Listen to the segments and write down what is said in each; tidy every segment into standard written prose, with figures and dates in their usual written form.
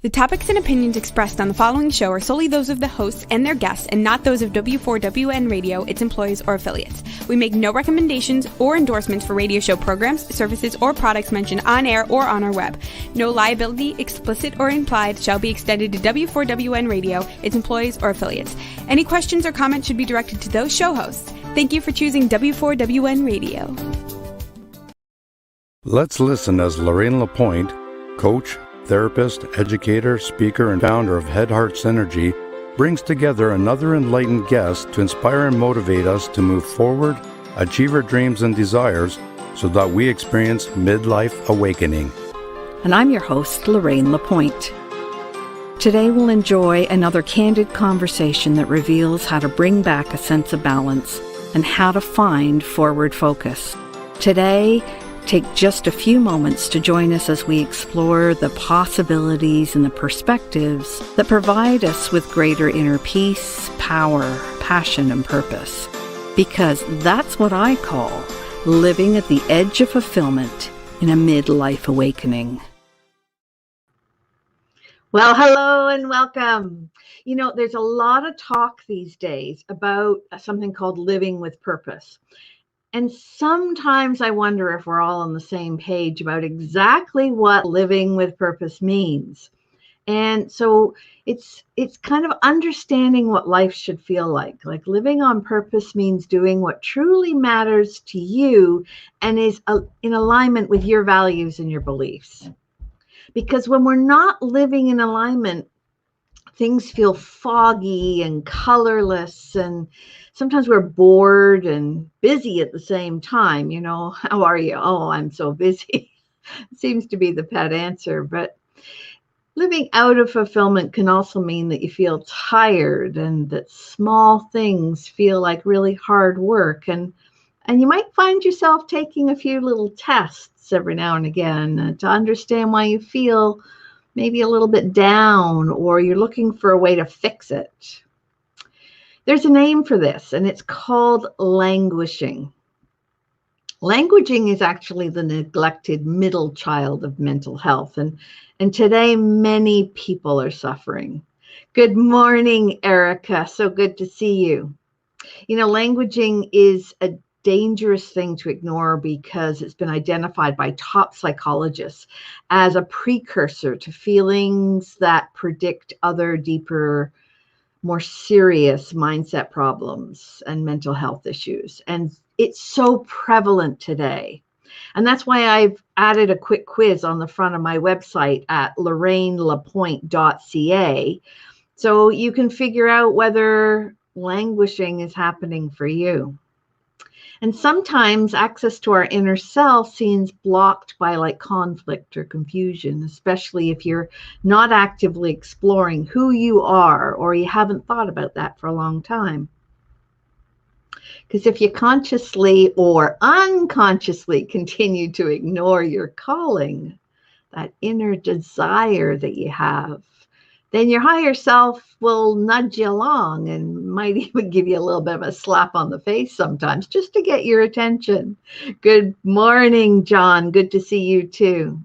The topics and opinions expressed on the following show are solely those of the hosts and their guests and not those of W4WN Radio, its employees, or affiliates. We make no recommendations or endorsements for radio show programs, services, or products mentioned on air or on our web. No liability, explicit or implied, shall be extended to W4WN Radio, its employees, or affiliates. Any questions or comments should be directed to those show hosts. Thank you for choosing W4WN Radio. Let's listen as Lorraine Lapointe, coach, therapist, educator, speaker, and founder of Head Heart Synergy, brings together another enlightened guest to inspire and motivate us to move forward, achieve our dreams and desires, so that we experience midlife awakening. And I'm your host, Lorraine Lapointe. Today we'll enjoy another candid conversation that reveals how to bring back a sense of balance and how to find forward focus. Today, take just a few moments to join us as we explore the possibilities and the perspectives that provide us with greater inner peace, power, passion, and purpose. Because that's what I call living at the edge of fulfillment in a midlife awakening. Well, hello and welcome. You know, there's a lot of talk these days about something called living with purpose. And sometimes I wonder if we're all on the same page about exactly what living with purpose means. And so it's kind of understanding what life should feel like. Like living on purpose means doing what truly matters to you and is in alignment with your values and your beliefs. Because when we're not living in alignment, things feel foggy and colorless, and sometimes we're bored and busy at the same time. You know, how are you? Oh, I'm so busy. Seems to be the pet answer. But living out of fulfillment can also mean that you feel tired and that small things feel like really hard work. And you might find yourself taking a few little tests every now and again to understand why you feel maybe a little bit down, or you're looking for a way to fix it. There's a name for this, and it's called languishing. Languishing is actually the neglected middle child of mental health, and today many people are suffering. Good morning, Erica. So good to see you. You know, languishing is a dangerous thing to ignore because it's been identified by top psychologists as a precursor to feelings that predict other deeper, more serious mindset problems and mental health issues. And it's so prevalent today. And that's why I've added a quick quiz on the front of my website at lorrainelapointe.ca, so you can figure out whether languishing is happening for you. And sometimes access to our inner self seems blocked by like conflict or confusion, especially if you're not actively exploring who you are or you haven't thought about that for a long time. Because if you consciously or unconsciously continue to ignore your calling, that inner desire that you have, then your higher self will nudge you along and might even give you a little bit of a slap on the face sometimes just to get your attention. Good morning, John. Good to see you too.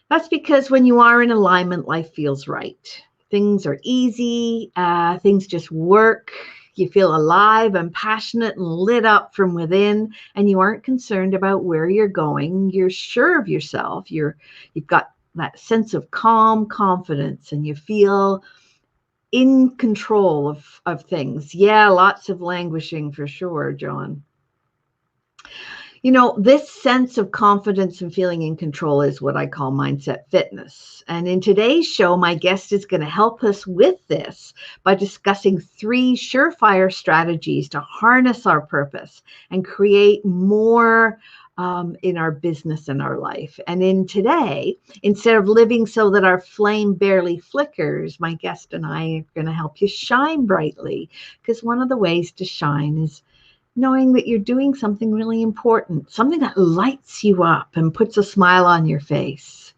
That's because when you are in alignment, life feels right. Things are easy. Things just work. You feel alive and passionate and lit up from within, and you aren't concerned about where you're going. You're sure of yourself. You've got that sense of calm confidence, and you feel in control of things. Yeah, lots of languishing for sure, John. You know, this sense of confidence and feeling in control is what I call mindset fitness. And in today's show, my guest is going to help us with this by discussing 3 surefire strategies to harness our purpose and create more in our business and our life. And in today, instead of living so that our flame barely flickers, my guest and I are going to help you shine brightly, because one of the ways to shine is knowing that you're doing something really important, something that lights you up and puts a smile on your face.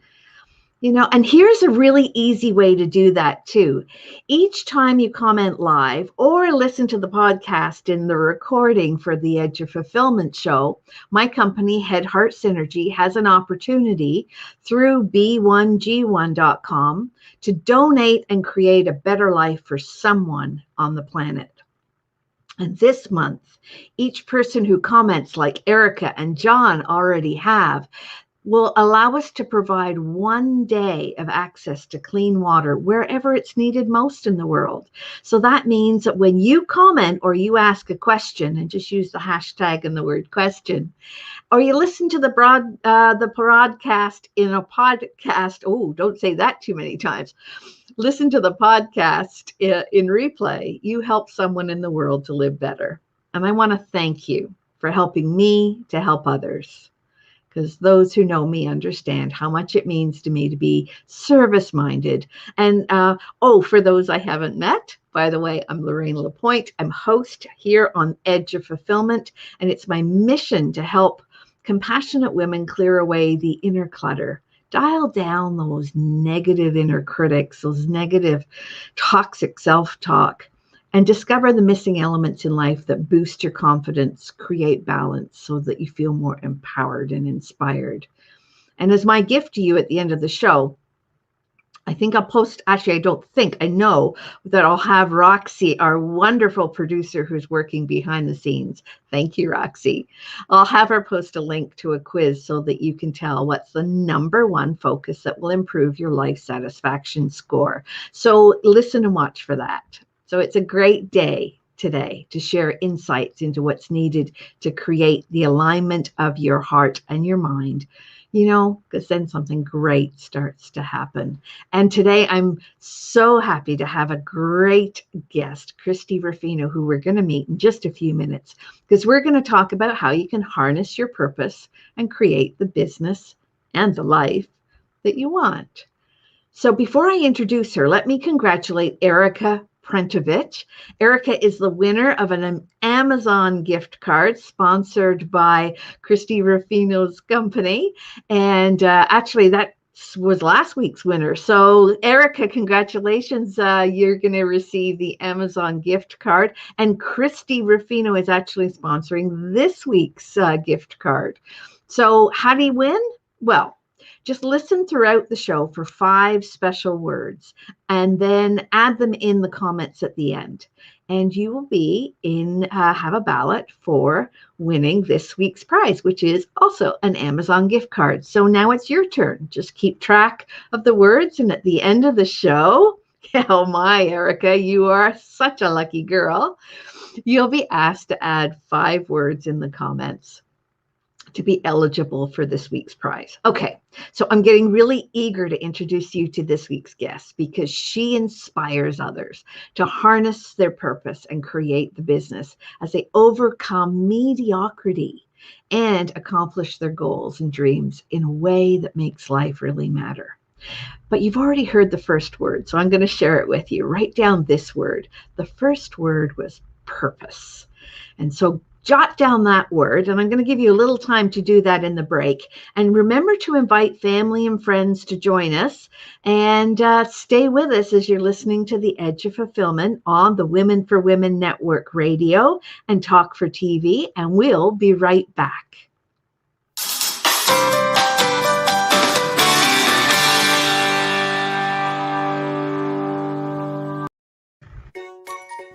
And here's a really easy way to do that too. Each time you comment live or listen to the podcast in the recording for the Edge of Fulfillment show, my company, Head Heart Synergy, has an opportunity through b1g1.com to donate and create a better life for someone on the planet. And this month, each person who comments, like Erica and John already have, will allow us to provide 1 day of access to clean water wherever it's needed most in the world. So that means that when you comment or you ask a question, and just use the hashtag and the word question, or you listen to the broadcast in a podcast, don't say that too many times, listen to the podcast in replay, you help someone in the world to live better. And I want to thank you for helping me to help others, because those who know me understand how much it means to me to be service-minded. And for those I haven't met, by the way, I'm Lorraine Lapointe. I'm host here on Edge of Fulfillment, and it's my mission to help compassionate women clear away the inner clutter, dial down those negative inner critics, those negative toxic self-talk, and discover the missing elements in life that boost your confidence, create balance so that you feel more empowered and inspired. And as my gift to you at the end of the show, I know that I'll have Roxy, our wonderful producer who's working behind the scenes. Thank you, Roxy. I'll have her post a link to a quiz so that you can tell what's the number one focus that will improve your life satisfaction score. So listen and watch for that. So it's a great day today to share insights into what's needed to create the alignment of your heart and your mind, because then something great starts to happen. And today I'm so happy to have a great guest, Christy Ruffino, who we're going to meet in just a few minutes, because we're going to talk about how you can harness your purpose and create the business and the life that you want. So before I introduce her, let me congratulate Erica Prentovich. Erica is the winner of an Amazon gift card sponsored by Christy Ruffino's company. And actually, that was last week's winner. So Erica, congratulations. You're going to receive the Amazon gift card. And Christy Ruffino is actually sponsoring this week's gift card. So how do you win? Well, just listen throughout the show for 5 special words and then add them in the comments at the end. And you will be have a ballot for winning this week's prize, which is also an Amazon gift card. So now it's your turn. Just keep track of the words. And at the end of the show, oh my, Erica, you are such a lucky girl. You'll be asked to add 5 words in the comments to be eligible for this week's prize. Okay, so I'm getting really eager to introduce you to this week's guest because she inspires others to harness their purpose and create the business as they overcome mediocrity and accomplish their goals and dreams in a way that makes life really matter. But you've already heard the first word, so I'm going to share it with you. Write down this word. The first word was purpose. And so jot down that word, and I'm going to give you a little time to do that in the break. And remember to invite family and friends to join us, and stay with us as you're listening to The Edge of Fulfillment on the Women for Women Network Radio and Talk for TV, and we'll be right back.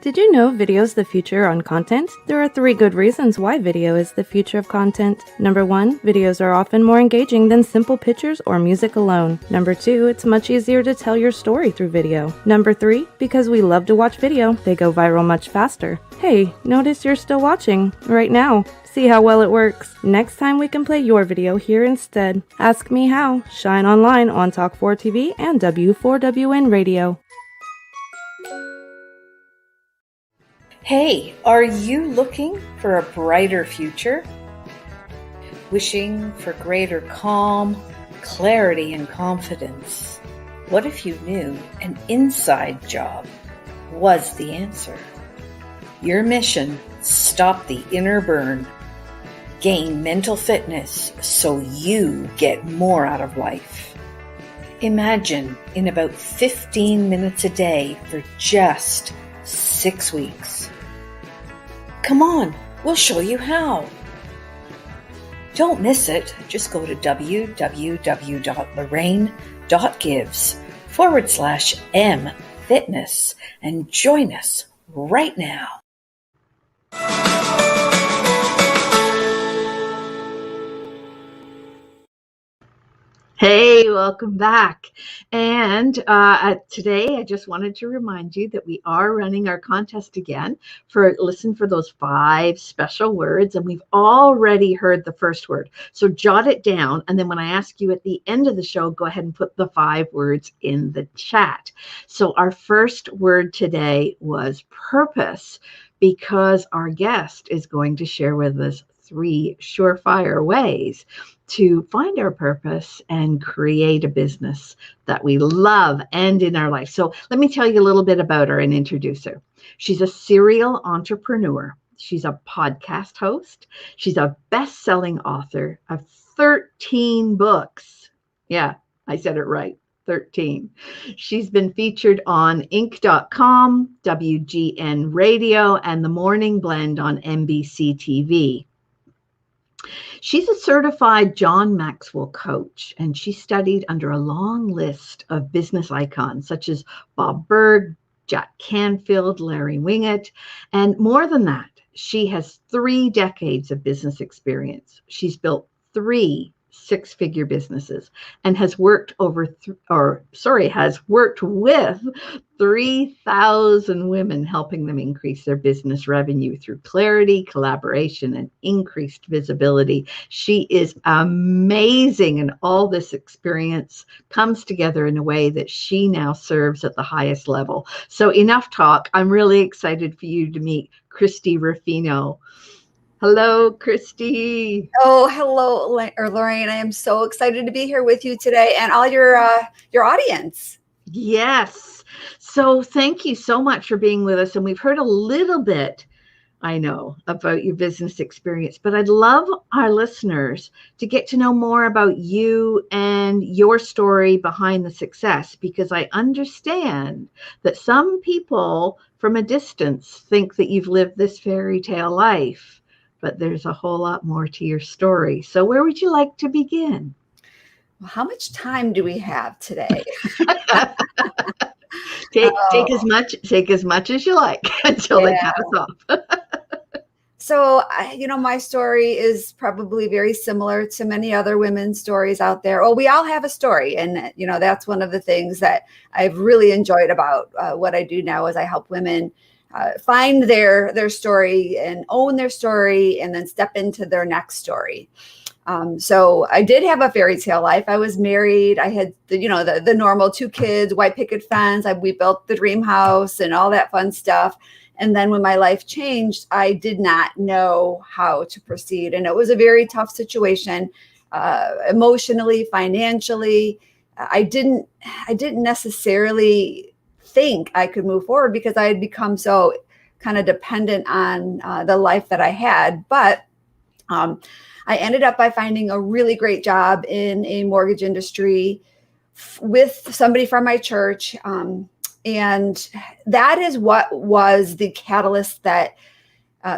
Did you know video is the future on content? There are 3 good reasons why video is the future of content. Number 1, videos are often more engaging than simple pictures or music alone. Number 2, it's much easier to tell your story through video. Number 3, because we love to watch video, they go viral much faster. Hey, notice you're still watching right now. See how well it works. Next time we can play your video here instead. Ask me how. Shine online on Talk 4 TV and W4WN Radio. Hey, are you looking for a brighter future? Wishing for greater calm, clarity, and confidence? What if you knew an inside job was the answer? Your mission: stop the inner burn, gain mental fitness so you get more out of life. Imagine in about 15 minutes a day for just 6 weeks. Come on, we'll show you how. Don't miss it. Just go to www.lorraine.gives/mfitness and join us right now. Hey, welcome back. And today I just wanted to remind you that we are running our contest again for listen for those 5 special words. And we've already heard the first word. So jot it down. And then when I ask you at the end of the show, go ahead and put the 5 words in the chat. So our first word today was purpose, because our guest is going to share with us 3 surefire ways to find our purpose and create a business that we love and in our life. So let me tell you a little bit about her and introduce her. She's a serial entrepreneur. She's a podcast host. She's a best-selling author of 13 books. Yeah, I said it right. 13. She's been featured on Inc.com, WGN Radio, and The Morning Blend on NBC TV. She's a certified John Maxwell coach, and she studied under a long list of business icons such as Bob Burg, Jack Canfield, Larry Winget, and more than that, she has 3 decades of business experience. She's built 3 6-figure businesses and has worked with 3,000 women, helping them increase their business revenue through clarity, collaboration, and increased visibility. She is amazing, and all this experience comes together in a way that she now serves at the highest level. So enough talk. I'm really excited for you to meet Christy Ruffino. Hello, Christy. Oh, hello, Lorraine. I am so excited to be here with you today and all your audience. Yes. So thank you so much for being with us. And we've heard a little bit, I know, about your business experience, but I'd love our listeners to get to know more about you and your story behind the success, because I understand that some people from a distance think that you've lived this fairy tale life, but there's a whole lot more to your story. So where would you like to begin? Well, how much time do we have today? Take as much as you like until they cut us off. So, my story is probably very similar to many other women's stories out there. Well, we all have a story. And, that's one of the things that I've really enjoyed about what I do now is I help women find their story and own their story and then step into their next story. So I did have a fairy tale life. I was married. I had the normal 2 kids, white picket fence. We built the dream house and all that fun stuff. And then when my life changed, I did not know how to proceed. And it was a very tough situation, emotionally, financially. I didn't necessarily think I could move forward because I had become so kind of dependent on the life that I had. But I ended up by finding a really great job in a mortgage industry with somebody from my church. And that is what was the catalyst that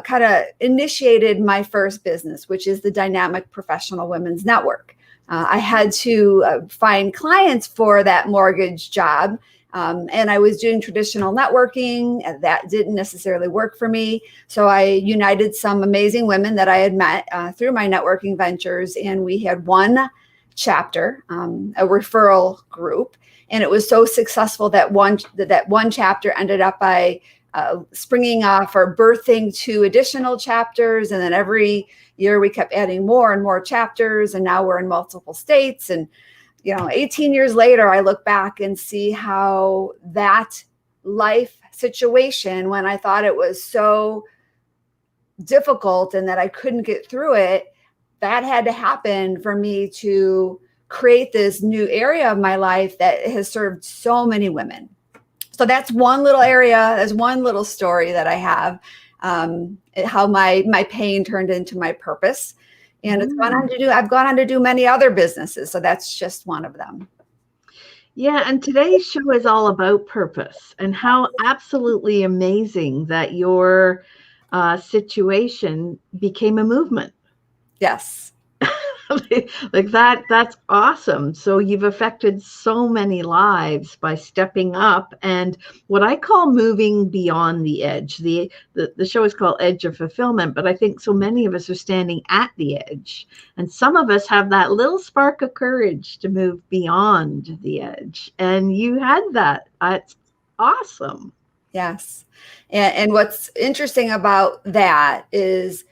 kind of initiated my first business, which is the Dynamic Professional Women's Network. I had to find clients for that mortgage job. And I was doing traditional networking, and that didn't necessarily work for me. So I united some amazing women that I had met through my networking ventures, and we had one chapter, a referral group. And it was so successful that one chapter ended up by springing off or birthing 2 additional chapters. And then every year we kept adding more and more chapters. And now we're in multiple states. And 18 years later, I look back and see how that life situation, when I thought it was so difficult and that I couldn't get through it, that had to happen for me to create this new area of my life that has served so many women. So that's one little area. There's one little story that I have, how my pain turned into my purpose. And I've gone on to do many other businesses. So that's just one of them. Yeah, and today's show is all about purpose and how absolutely amazing that your situation became a movement. Yes. Like that's awesome. So you've affected so many lives by stepping up and what I call moving beyond the edge. The show is called Edge of Fulfillment, but I think so many of us are standing at the edge, and some of us have that little spark of courage to move beyond the edge, and you had that. It's awesome. Yes. And what's interesting about that is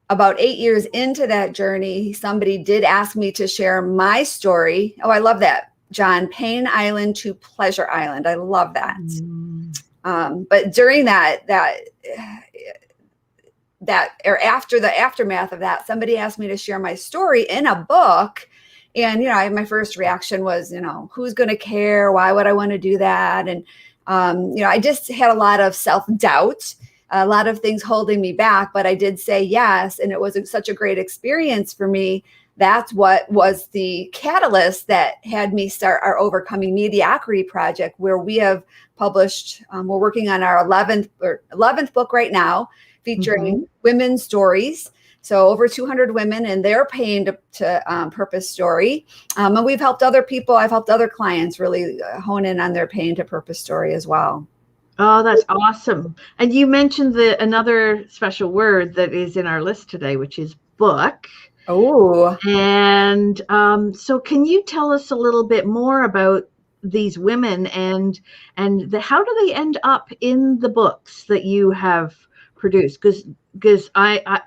about 8 years into that journey, somebody did ask me to share my story. Oh, I love that, John. Pain Island to Pleasure Island. I love that. But during that or after the aftermath of that, somebody asked me to share my story in a book. And, my first reaction was, who's going to care? Why would I want to do that? And, I just had a lot of self-doubt, a lot of things holding me back, but I did say yes. And it was such a great experience for me. That's what was the catalyst that had me start our Overcoming Mediocrity project, where we have published, we're working on our 11th book right now, featuring women's stories. So over 200 women and their pain to purpose story. And we've helped other people. I've helped other clients really hone in on their pain to purpose story as well. Oh, that's awesome. And you mentioned another special word that is in our list today, which is book. Oh. And so can you tell us a little bit more about these women and how do they end up in the books that you have produced? Because I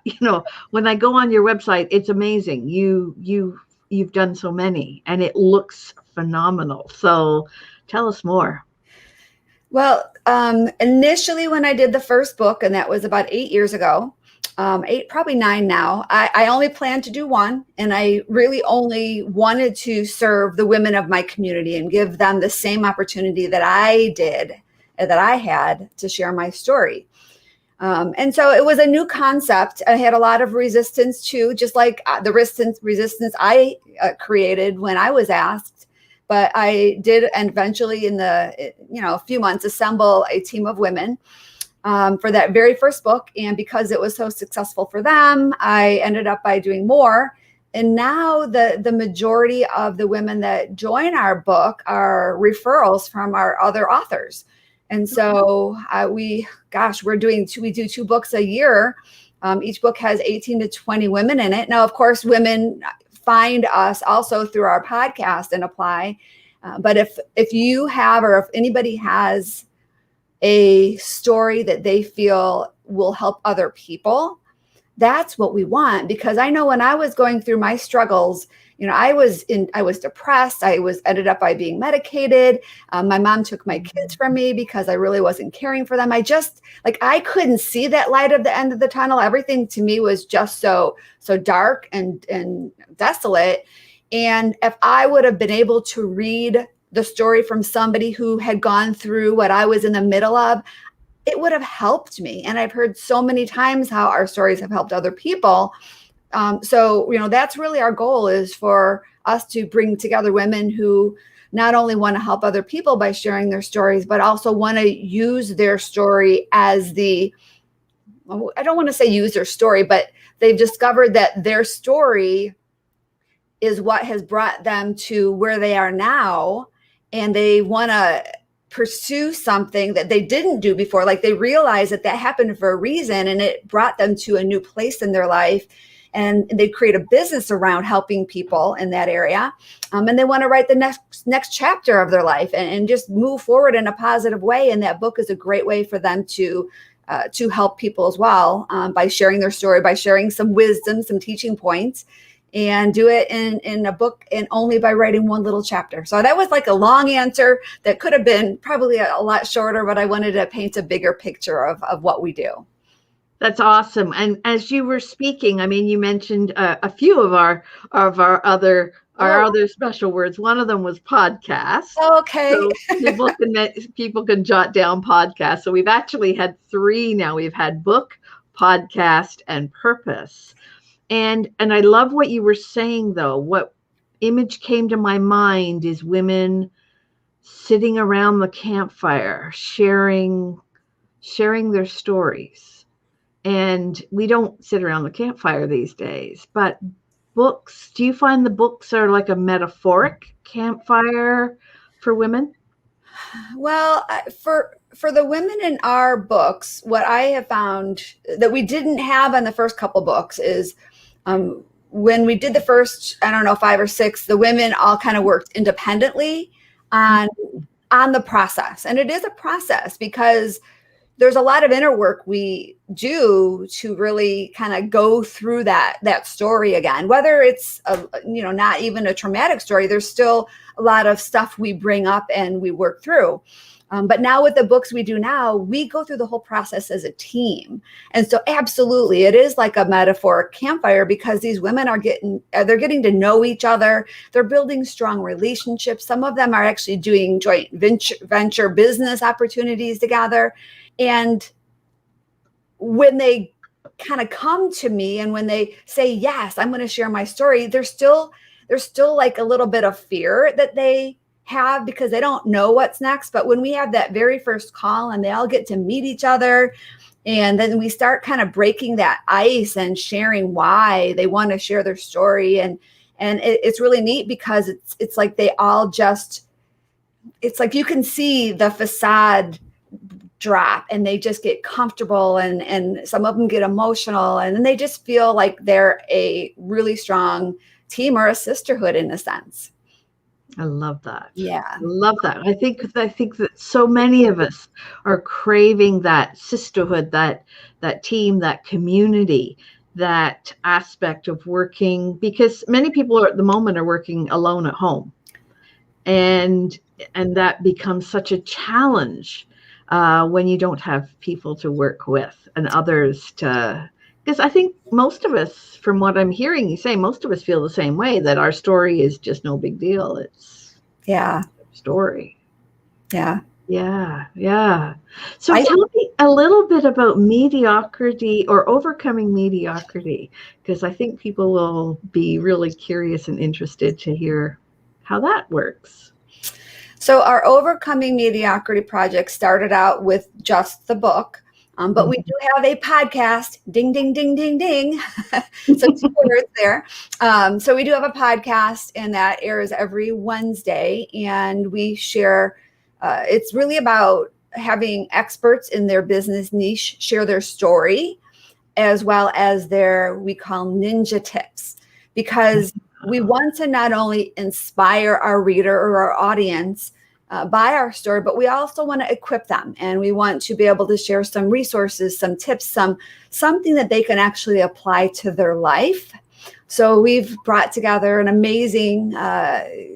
when I go on your website, it's amazing. You've done so many and it looks phenomenal. So tell us more. Well, initially when I did the first book, and that was about 8 years ago, 8, probably 9 now, I only planned to do one. And I really only wanted to serve the women of my community and give them the same opportunity that I did, that I had to share my story. And so it was a new concept. I had a lot of resistance too, just like the resistance I created when I was asked. But I did eventually in a few months assemble a team of women for that very first book. And because it was so successful for them, I ended up by doing more. And now the majority of the women that join our book are referrals from our other authors. And so we do 2 books a year. Each book has 18 to 20 women in it. Now, of course, women find us also through our podcast and apply. But if you have, or if anybody has a story that they feel will help other people, that's what we want. Because I know when I was going through my struggles, I was depressed. I ended up by being medicated. My mom took my kids from me because I really wasn't caring for them. I couldn't see that light at the end of the tunnel. Everything to me was just so dark and desolate. And if I would have been able to read the story from somebody who had gone through what I was in the middle of, it would have helped me. And I've heard so many times how our stories have helped other people. So that's really our goal, is for us to bring together women who not only want to help other people by sharing their stories, but also want to use their story as I don't want to say use their story, but they've discovered that their story is what has brought them to where they are now. And they want to pursue something that they didn't do before. Like they realize that happened for a reason and it brought them to a new place in their life. And they create a business around helping people in that area. And they want to write the next chapter of their life and just move forward in a positive way. And that book is a great way for them to help people as well, by sharing their story, by sharing some wisdom, some teaching points, and do it in a book and only by writing one little chapter. So that was like a long answer that could have been probably a lot shorter, but I wanted to paint a bigger picture of what we do. That's awesome. And as you were speaking, I mean, you mentioned a few of our other special words. One of them was podcast. Okay. So people can jot down podcast. So we've actually had 3 now. We've had book, podcast, and purpose. And I love what you were saying, though. What image came to my mind is women sitting around the campfire, sharing their stories. And we don't sit around the campfire these days, but books, do you find the books are like a metaphoric campfire for women? Well, for the women in our books, what I have found that we didn't have on the first couple books is when we did the first, I don't know, 5 or 6, the women all kind of worked independently on the process. And it is a process because there's a lot of inner work we do to really kind of go through that story again, whether it's not even a traumatic story. There's still a lot of stuff we bring up and we work through. But now with the books we do now, we go through the whole process as a team. And so absolutely, it is like a metaphoric campfire because these women are getting to know each other. They're building strong relationships. Some of them are actually doing joint venture business opportunities together. And when they kind of come to me and when they say, yes, I'm going to share my story, there's still like a little bit of fear that they have because they don't know what's next. But when we have that very first call and they all get to meet each other, and then we start kind of breaking that ice and sharing why they want to share their story. And it's really neat because it's like they all just, it's like you can see the facade drop and they just get comfortable and some of them get emotional and then they just feel like they're a really strong team or a sisterhood in a sense. I love that. Yeah. I love that. I think that so many of us are craving that sisterhood, that team, that community, that aspect of working, because many people at the moment are working alone at home. And that becomes such a challenge when you don't have people to work with and others to, because I think most of us, from what I'm hearing you say, most of us feel the same way, that our story is just no big deal. It's a story. Yeah. Yeah. So tell me a little bit about mediocrity or overcoming mediocrity, because I think people will be really curious and interested to hear how that works. So our Overcoming Mediocrity project started out with just the book. But we do have a podcast, ding, ding, ding, ding, ding. So 2 words there. So we do have a podcast and that airs every Wednesday. And we share, it's really about having experts in their business niche share their story, as well as their, we call ninja tips, because we want to not only inspire our reader or our audience by our story, but we also want to equip them and we want to be able to share some resources, some tips, something that they can actually apply to their life. So we've brought together an amazing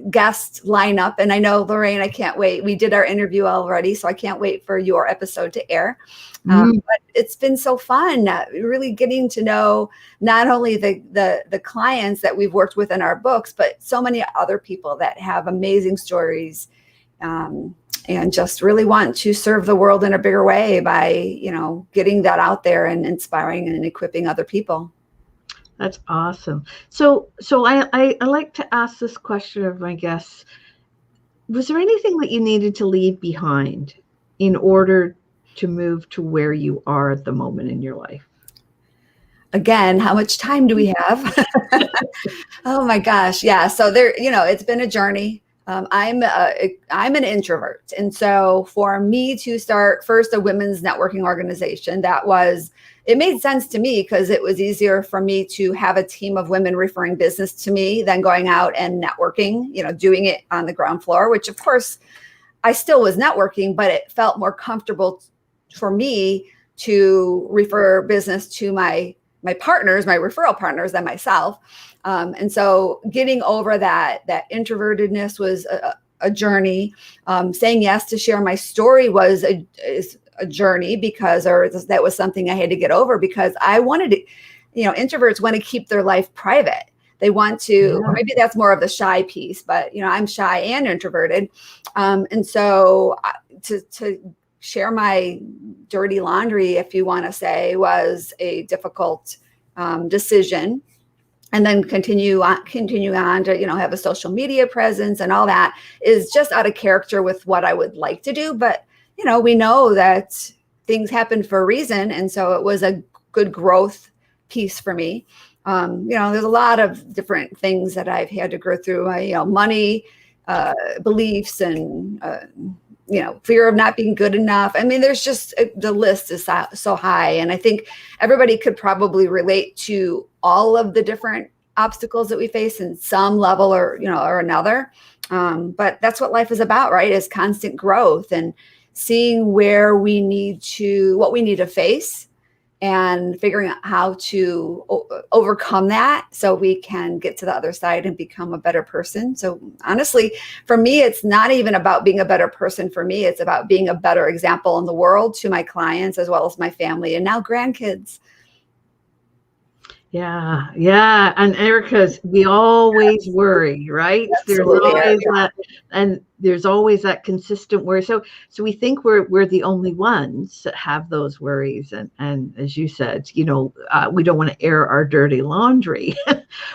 guest lineup. And I know, Lorraine, I can't wait. We did our interview already, so I can't wait for your episode to air. But it's been so fun really getting to know not only the clients that we've worked with in our books, but so many other people that have amazing stories and just really want to serve the world in a bigger way by, getting that out there and inspiring and equipping other people. That's awesome. So I like to ask this question of my guests. Was there anything that you needed to leave behind in order to move to where you are at the moment in your life? Again, how much time do we have? Oh my gosh. Yeah. So there, it's been a journey. I'm an introvert. And so for me to start first a women's networking organization, it made sense to me because it was easier for me to have a team of women referring business to me than going out and networking, doing it on the ground floor, which of course I still was networking, but it felt more comfortable for me to refer business to my partners, my referral partners than myself. And so getting over that introvertedness was a journey. Saying yes to share my story was a journey that was something I had to get over because I wanted to, introverts want to keep their life private. They want to, or maybe that's more of the shy piece, but I'm shy and introverted. And so to share my dirty laundry, if you want to say, was a difficult decision. and then continue on to, have a social media presence and all that is just out of character with what I would like to do. But, we know that things happen for a reason. And so it was a good growth piece for me. There's a lot of different things that I've had to go through, money, beliefs, and, fear of not being good enough. I mean, there's just, the list is so high. And I think everybody could probably relate to all of the different obstacles that we face in some level or another. But that's what life is about, right? Is constant growth and seeing what we need to face and figuring out how to overcome that so we can get to the other side and become a better person. So honestly, for me, it's not even about being a better person. For me, it's about being a better example in the world to my clients as well as my family and now grandkids. Yeah. Yeah. And Erica, we always worry, right? Absolutely. There's always that, and there's always that consistent worry. So we think we're the only ones that have those worries. And as you said, we don't want to air our dirty laundry,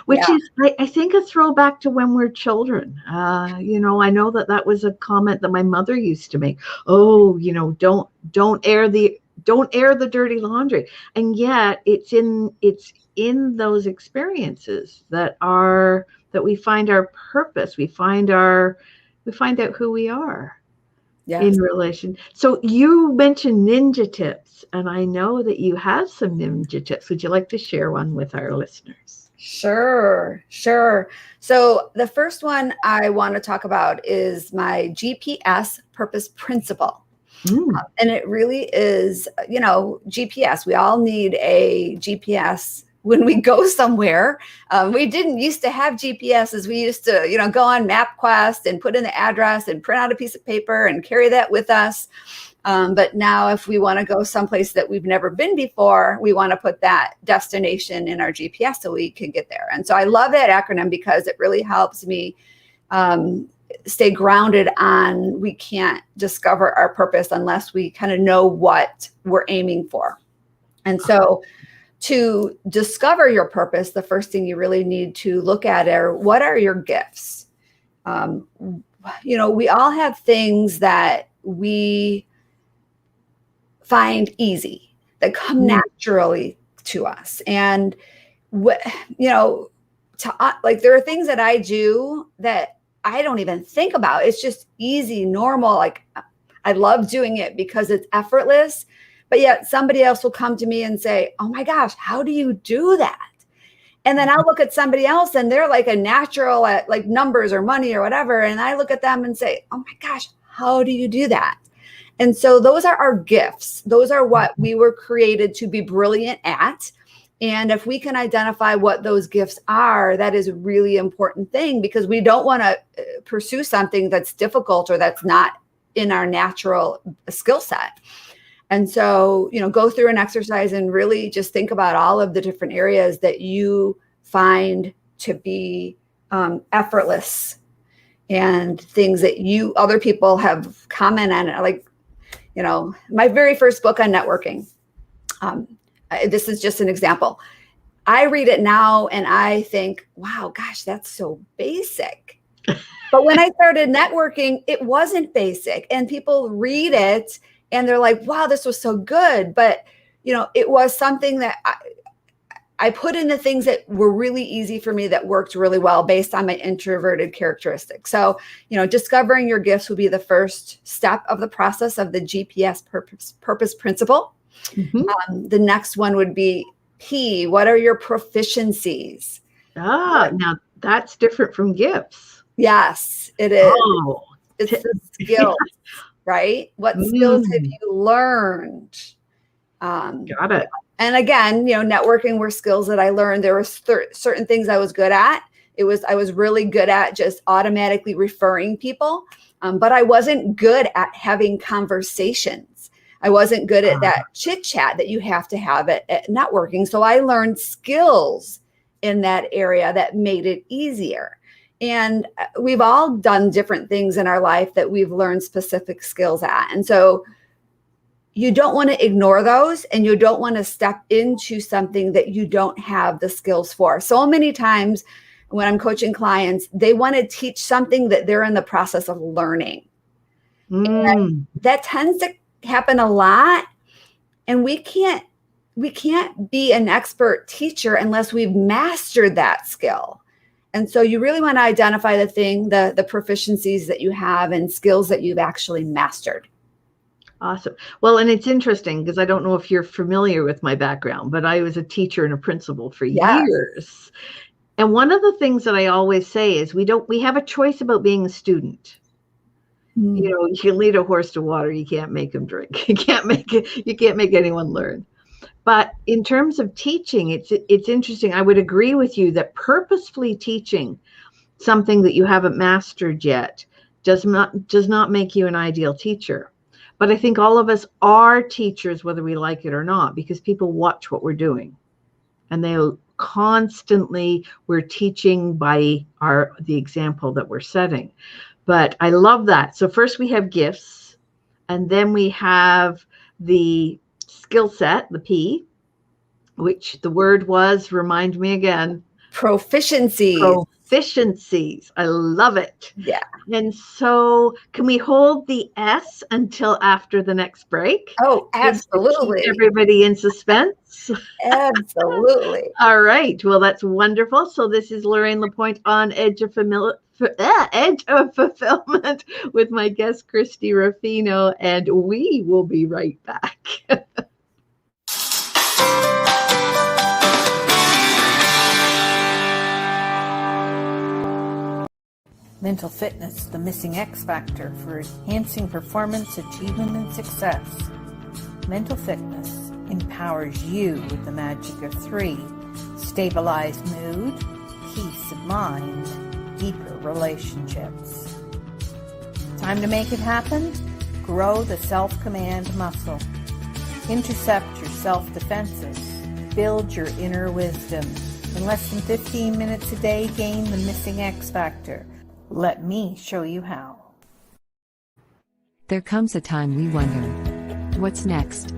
which is, I think, a throwback to when we're children. I know that was a comment that my mother used to make. Oh, don't air the dirty laundry. And yet it's in those experiences that we find our purpose. We find out who we are in relation. So you mentioned ninja tips, and I know that you have some ninja tips. Would you like to share one with our listeners? Sure. So the first one I want to talk about is my GPS purpose principle. And it really is, GPS. We all need a GPS when we go somewhere. We didn't used to have GPSs. We used to, go on MapQuest and put in the address and print out a piece of paper and carry that with us. But now if we want to go someplace that we've never been before, we want to put that destination in our GPS so we can get there. And so I love that acronym because it really helps me stay grounded on we can't discover our purpose unless we kind of know what we're aiming for. And so to discover your purpose, the first thing you really need to look at are what are your gifts? We all have things that we find easy, that come naturally to us. And, there are things that I do that I don't even think about. It's just easy, normal. Like I love doing it because it's effortless, but yet somebody else will come to me and say, oh my gosh, how do you do that? And then I'll look at somebody else and they're like a natural at like numbers or money or whatever. And I look at them and say, oh my gosh, how do you do that? And so those are our gifts. Those are what we were created to be brilliant at. And if we can identify what those gifts are, that is a really important thing because we don't want to pursue something that's difficult or that's not in our natural skill set. And so, go through an exercise and really just think about all of the different areas that you find to be effortless and things that other people have commented on. Like, my very first book on networking. This is just an example. I read it now and I think, wow, gosh, that's so basic. But when I started networking, it wasn't basic. And people read it and they're like, wow, this was so good. But, it was something that I put in the things that were really easy for me that worked really well based on my introverted characteristics. So, discovering your gifts would be the first step of the process of the GPS purpose principle. Mm-hmm. The next one would be P. What are your proficiencies? Now that's different from gifts. Yes, it is. Oh. It's the skills, right? What skills have you learned? Got it. And again, networking were skills that I learned. There were certain things I was good at. I was really good at just automatically referring people, but I wasn't good at having conversations. I wasn't good at that chit chat that you have to have at networking. So I learned skills in that area that made it easier. And we've all done different things in our life that we've learned specific skills at. And so you don't want to ignore those, and you don't want to step into something that you don't have the skills for. So many times when I'm coaching clients, they want to teach something that they're in the process of learning. And that tends to happen a lot. And we can't be an expert teacher unless we've mastered that skill. And so you really want to identify the proficiencies that you have and skills that you've actually mastered. Awesome. Well, and it's interesting because I don't know if you're familiar with my background, but I was a teacher and a principal for years. And one of the things that I always say is we have a choice about being a student. You know, you can lead a horse to water, you can't make him drink. You can't make anyone learn. But in terms of teaching, it's interesting. I would agree with you that purposefully teaching something that you haven't mastered yet does not make you an ideal teacher. But I think all of us are teachers, whether we like it or not, because people watch what we're doing. And they'll constantly, we're teaching by the example that we're setting. But I love that. So first we have gifts, and then we have the skill set, the P, which the word was, remind me again. Proficiencies. I love it. Yeah. And so can we hold the S until after the next break? Oh, absolutely. Keep everybody in suspense. Absolutely. All right. Well, that's wonderful. So this is Lorraine Lapointe on Edge of Fulfillment with my guest, Christy Ruffino, and we will be right back. Mental fitness, the missing X factor for enhancing performance, achievement, and success. Mental fitness empowers you with the magic of 3: stabilized mood, peace of mind, deeper relationships. Time to make it happen? Grow the self-command muscle. Intercept your self-defenses. Build your inner wisdom. In less than 15 minutes a day, gain the missing X factor. Let me show you how. There comes a time we wonder, what's next?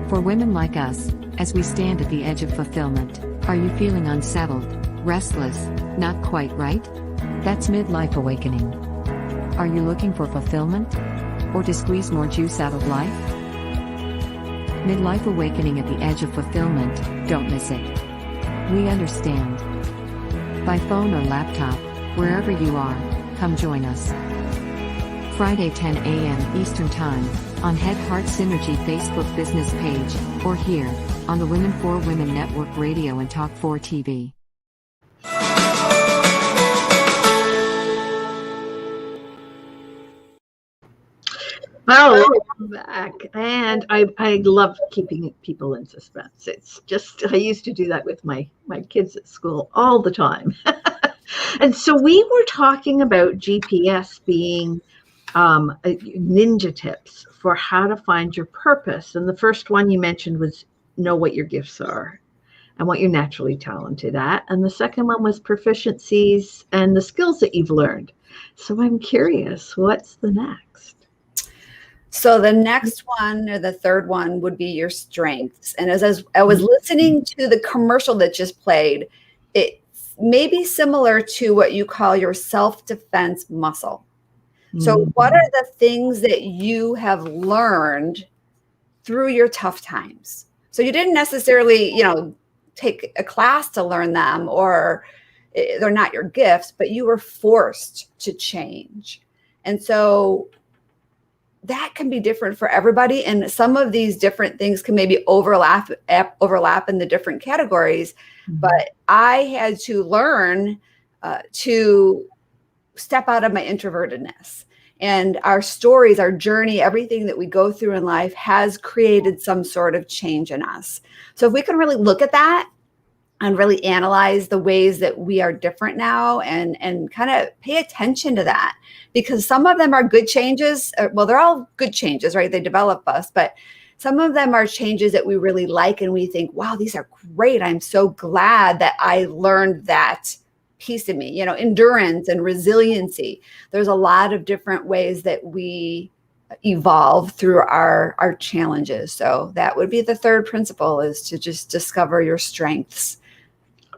For women like us, as we stand at the edge of fulfillment, are you feeling unsettled, restless, not quite right? That's midlife awakening. Are you looking for fulfillment? Or to squeeze more juice out of life? Midlife awakening at the edge of fulfillment, don't miss it. We understand. By phone or laptop, wherever you are, come join us. Friday 10 a.m. Eastern Time, on Head Heart Synergy Facebook business page, or here, on the Women for Women Network Radio and Talk 4 TV. Oh, welcome back. And I love keeping people in suspense. It's just, I used to do that with my kids at school all the time. And so we were talking about GPS being ninja tips for how to find your purpose. And the first one you mentioned was know what your gifts are and what you're naturally talented at. And the second one was proficiencies and the skills that you've learned. So I'm curious, what's the next? So the next one, or the third one, would be your strengths. And as I was listening to the commercial that just played, it may be similar to what you call your self-defense muscle. So what are the things that you have learned through your tough times? So you didn't necessarily, take a class to learn them, or they're not your gifts, but you were forced to change. And so that can be different for everybody. And some of these different things can maybe overlap in the different categories. But I had to learn to step out of my introvertedness. And our stories, our journey, everything that we go through in life has created some sort of change in us. So if we can really look at that and really analyze the ways that we are different now and kind of pay attention to that, because some of them are good changes. Well, they're all good changes, right? They develop us, but some of them are changes that we really like and we think, wow, these are great. I'm so glad that I learned that piece of me, endurance and resiliency. There's a lot of different ways that we evolve through our challenges. So that would be the third principle, is to just discover your strengths.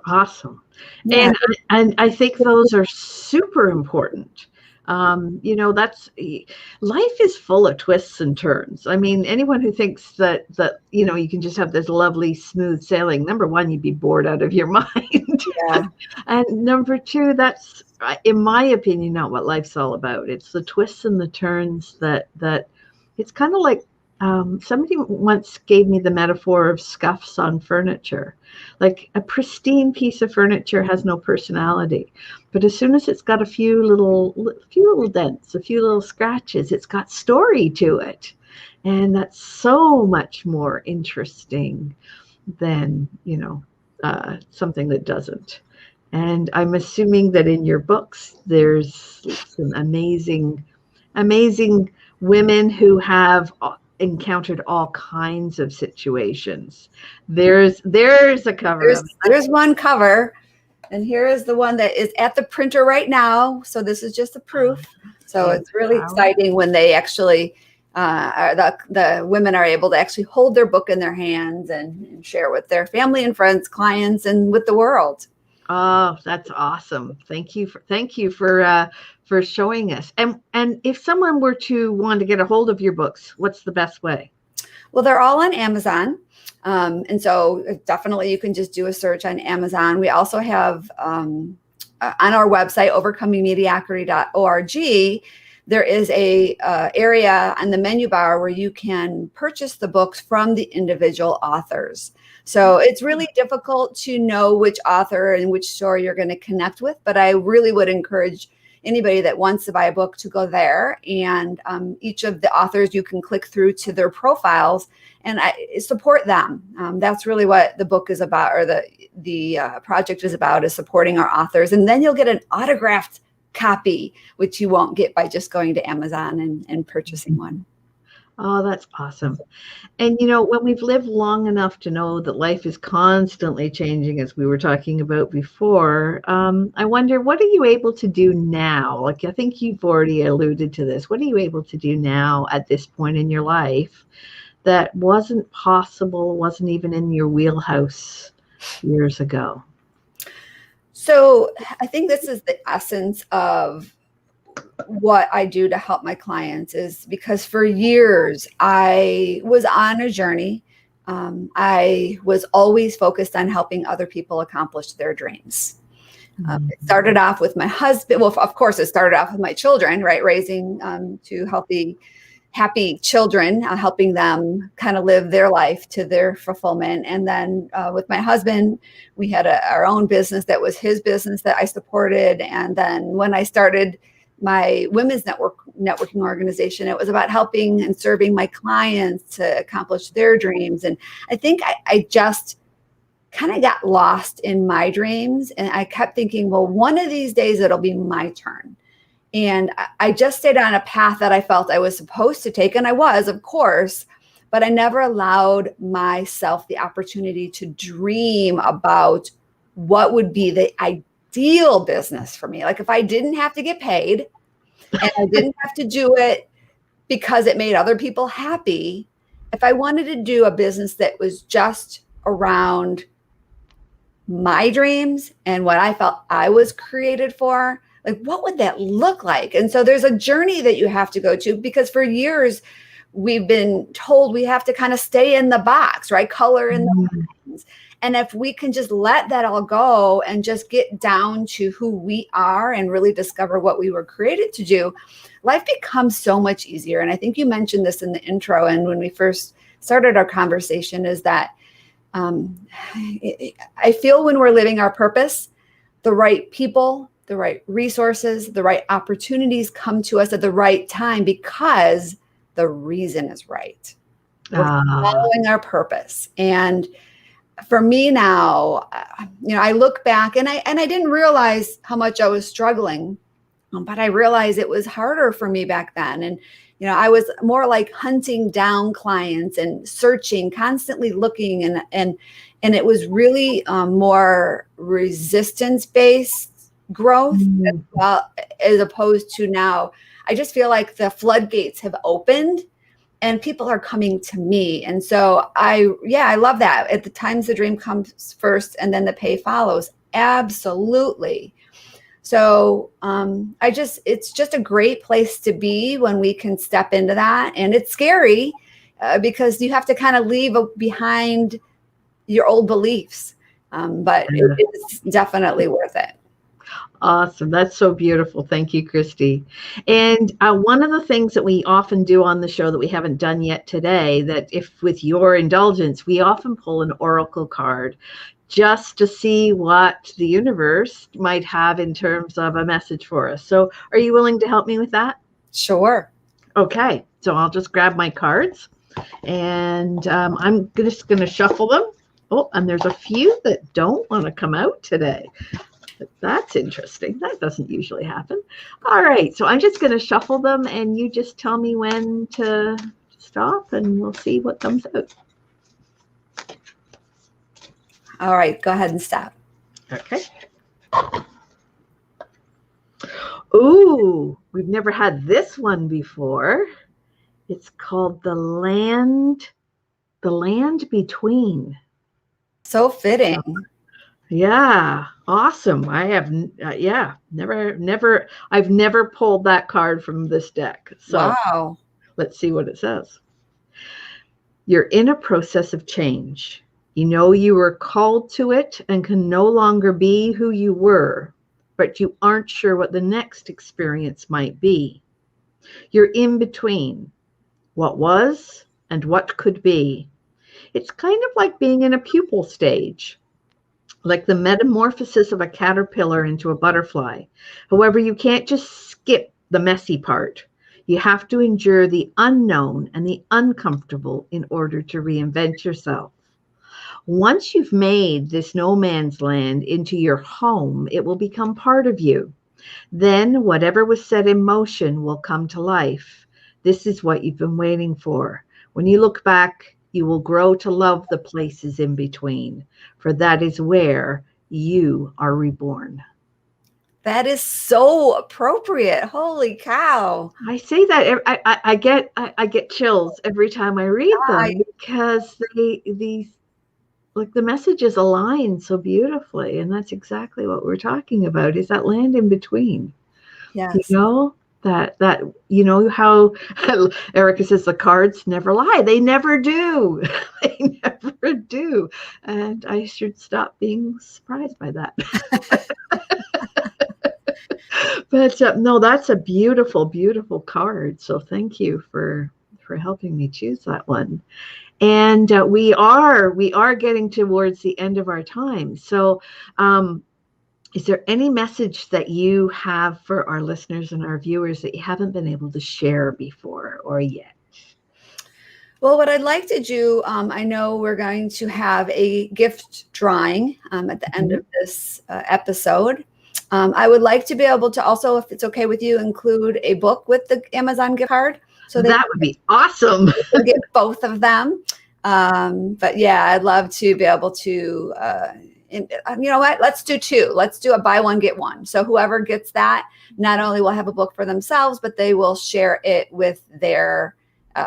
Awesome. Yeah. And I think those are super important. That's, life is full of twists and turns. I mean, anyone who thinks that you can just have this lovely smooth sailing, number one, you'd be bored out of your mind. Yeah. And number two, that's, in my opinion, not what life's all about. It's the twists and the turns that it's kind of like, somebody once gave me the metaphor of scuffs on furniture. Like a pristine piece of furniture has no personality, but as soon as it's got a few little dents, a few little scratches, it's got story to it. And that's so much more interesting than, something that doesn't. And I'm assuming that in your books, there's some amazing women who have encountered all kinds of situations. There's a cover. There's one cover, and here is the one that is at the printer right now. So this is just a proof. So it's really exciting when they actually the women are able to actually hold their book in their hands and share with their family and friends, clients, and with the world. Oh, that's awesome. Thank you for showing us. And if someone were to want to get a hold of your books, what's the best way? Well, they're all on Amazon. And so definitely you can just do a search on Amazon. We also have on our website, overcomingmediocrity.org, there is a area on the menu bar where you can purchase the books from the individual authors. So it's really difficult to know which author and which story you're going to connect with, but I really would encourage anybody that wants to buy a book to go there. And each of the authors, you can click through to their profiles and support them. That's really what the book is about, or the project is about, is supporting our authors. And then you'll get an autographed copy, which you won't get by just going to Amazon and purchasing one. Oh, that's awesome. And, when we've lived long enough to know that life is constantly changing, as we were talking about before, I wonder, what are you able to do now? Like, I think you've already alluded to this. What are you able to do now at this point in your life that wasn't possible, wasn't even in your wheelhouse years ago? So I think this is the essence of what I do to help my clients, is because for years I was on a journey. I was always focused on helping other people accomplish their dreams. It started off with my husband. Well, of course, it started off with my children, right? Raising two healthy, happy children, helping them kind of live their life to their fulfillment. And then with my husband, we had our own business that was his business that I supported. And then when I started my women's networking organization, it was about helping and serving my clients to accomplish their dreams. And I think I just kind of got lost in my dreams. And I kept thinking, well, one of these days it'll be my turn. And I just stayed on a path that I felt I was supposed to take. And I was, of course, but I never allowed myself the opportunity to dream about what would be the ideal business for me. Like, if I didn't have to get paid and I didn't have to do it because it made other people happy, if I wanted to do a business that was just around my dreams and what I felt I was created for, like, what would that look like? And so there's a journey that you have to go to, because for years we've been told we have to kind of stay in the box, right? Color in the lines. And if we can just let that all go and just get down to who we are and really discover what we were created to do, life becomes so much easier. And I think you mentioned this in the intro, and when we first started our conversation, is that I feel when we're living our purpose, the right people, the right resources, the right opportunities come to us at the right time, because the reason is right. We're following our purpose. And for me now, I look back and I didn't realize how much I was struggling, but I realized it was harder for me back then. And, I was more like hunting down clients and searching, constantly looking, and it was really more resistance-based growth, as opposed to now I just feel like the floodgates have opened and people are coming to me. And so I love that. At the times the dream comes first and then the pay follows. Absolutely. So it's just a great place to be when we can step into that. And it's scary because you have to kind of leave behind your old beliefs. But it is definitely worth it. Awesome. That's so beautiful. Thank you, Christy. And one of the things that we often do on the show that we haven't done yet today, that if with your indulgence, we often pull an oracle card just to see what the universe might have in terms of a message for us. So are you willing to help me with that? Sure. Okay. So I'll just grab my cards and I'm just going to shuffle them. Oh, and there's a few that don't want to come out today. That's interesting. That doesn't usually happen. All right. So I'm just going to shuffle them and you just tell me when to stop and we'll see what comes out. All right. Go ahead and stop. Okay. Ooh, we've never had this one before. It's called The Land Between. So fitting. Yeah, awesome. I have, I've never pulled that card from this deck. So wow. Let's see what it says. You're in a process of change. You know you were called to it and can no longer be who you were, but you aren't sure what the next experience might be. You're in between what was and what could be. It's kind of like being in a pupal stage, like the metamorphosis of a caterpillar into a butterfly. However, you can't just skip the messy part. You have to endure the unknown and the uncomfortable in order to reinvent yourself. Once you've made this no man's land into your home, it will become part of you. Then whatever was set in motion will come to life. This is what you've been waiting for. When you look back, you will grow to love the places in between, for that is where you are reborn. That is so appropriate. Holy cow. I say that I get chills every time I read them because the messages align so beautifully, and that's exactly what we're talking about, is that land in between. Yes. You know, that you know how Erica says the cards never lie. They never do. They never do. And I should stop being surprised by that. But no, that's a beautiful, beautiful card. So thank you for helping me choose that one. And we are getting towards the end of our time. So is there any message that you have for our listeners and our viewers that you haven't been able to share before or yet? Well, what I'd like to do, I know we're going to have a gift drawing at the end of this episode. I would like to be able to also, if it's okay with you, include a book with the Amazon gift card. So that would be awesome. We'll get both of them. But yeah, I'd love to be able to, you know what, let's do two. Let's do a buy one, get one. So whoever gets that, not only will have a book for themselves, but they will share it with their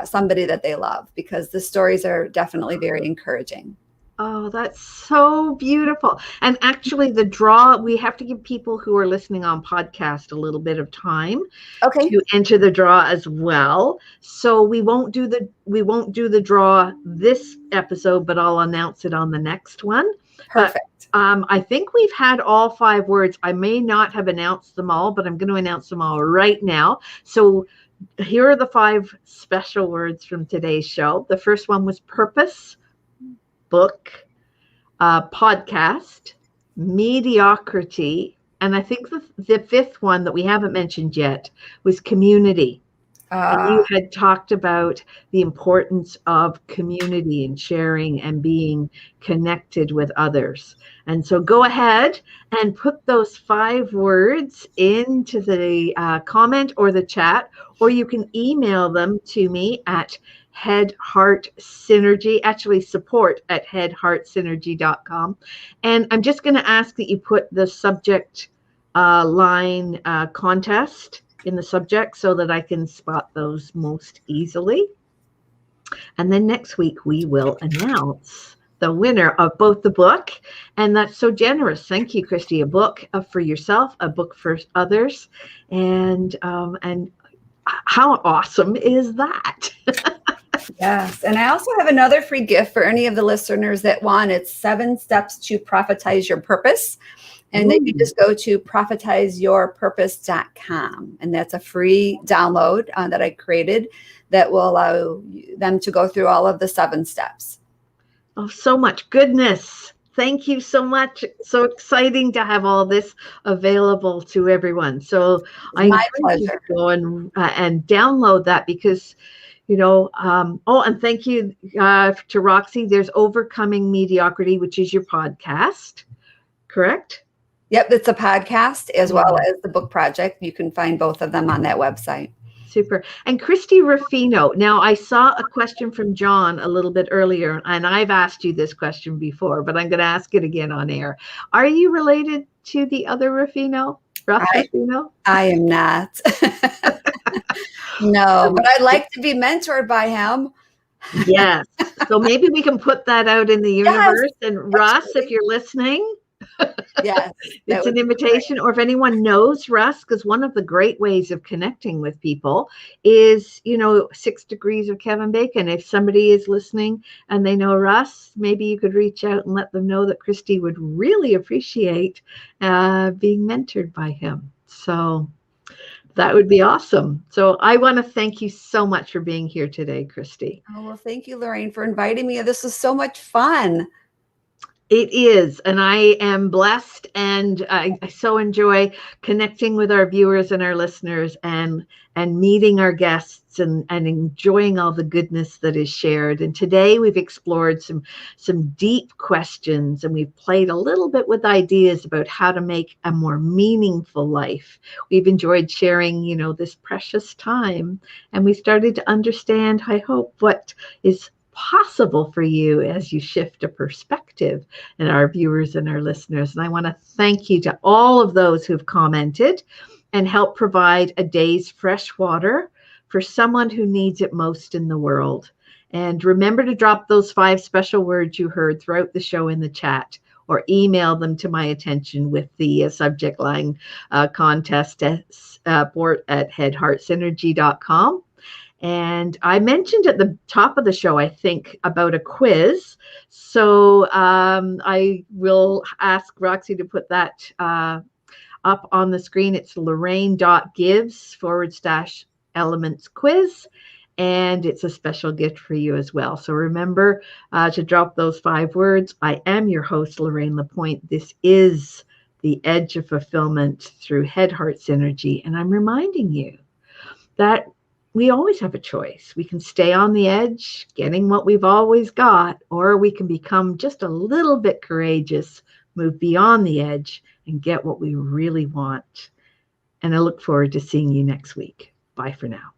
somebody that they love, because the stories are definitely very encouraging. Oh, that's so beautiful. And actually the draw, we have to give people who are listening on podcast a little bit of time to enter the draw as well. So we won't do the draw this episode, but I'll announce it on the next one. Perfect. But, I think we've had all 5 words. I may not have announced them all, but I'm going to announce them all right now. So here are the 5 special words from today's show. The first one was purpose, book, podcast, mediocrity, and I think the 5th one that we haven't mentioned yet was community. And you had talked about the importance of community and sharing and being connected with others. And so go ahead and put those 5 words into the comment or the chat, or you can email them to me at Head Heart Synergy, actually support at headheartsynergy.com. And I'm just going to ask that you put the subject line contest in the subject so that I can spot those most easily. And then next week we will announce the winner of both the book. And that's so generous. Thank you, Christy. A book for yourself, a book for others. And how awesome is that? Yes. And I also have another free gift for any of the listeners that want. It's 7 Steps to Profitize Your Purpose. And then you just go to profitizeyourpurpose.com. And that's a free download that I created that will allow them to go through all of the 7 steps. Oh, so much goodness. Thank you so much. So exciting to have all this available to everyone. So I encourage you to go and download that because, and thank you to Roxy. There's Overcoming Mediocrity, which is your podcast, correct? Yep, it's a podcast as well as the book project. You can find both of them on that website. Super. And Christy Ruffino. Now, I saw a question from John a little bit earlier, and I've asked you this question before, but I'm going to ask it again on air. Are you related to the other Ruffino? Ruffino? I am not. No, but I'd like to be mentored by him. Yes. So maybe we can put that out in the universe. Yes, and Russ, if you're listening, yes, it's an invitation. Or if anyone knows Russ, because one of the great ways of connecting with people is, 6 Degrees of Kevin Bacon. If somebody is listening and they know Russ, maybe you could reach out and let them know that Christy would really appreciate being mentored by him. So that would be awesome. So I want to thank you so much for being here today, Christy. Oh, well, thank you, Lorraine, for inviting me. This was so much fun. It is, and I am blessed, and I so enjoy connecting with our viewers and our listeners and meeting our guests and enjoying all the goodness that is shared. And today we've explored some deep questions, and we've played a little bit with ideas about how to make a more meaningful life. We've enjoyed sharing, this precious time, and we started to understand, I hope, what is possible for you as you shift a perspective, and our viewers and our listeners. And I want to thank you to all of those who've commented and helped provide a day's fresh water for someone who needs it most in the world. And remember to drop those 5 special words you heard throughout the show in the chat, or email them to my attention with the subject line contest support@headheartsynergy.com. And I mentioned at the top of the show, I think, about a quiz. So I will ask Roxy to put that up on the screen. It's lorraine.gives/elements quiz. And it's a special gift for you as well. So remember to drop those 5 words. I am your host, Lorraine Lapointe. This is The Edge of Fulfillment through Head Heart Synergy. And I'm reminding you that we always have a choice. We can stay on the edge, getting what we've always got, or we can become just a little bit courageous, move beyond the edge, and get what we really want. And I look forward to seeing you next week. Bye for now.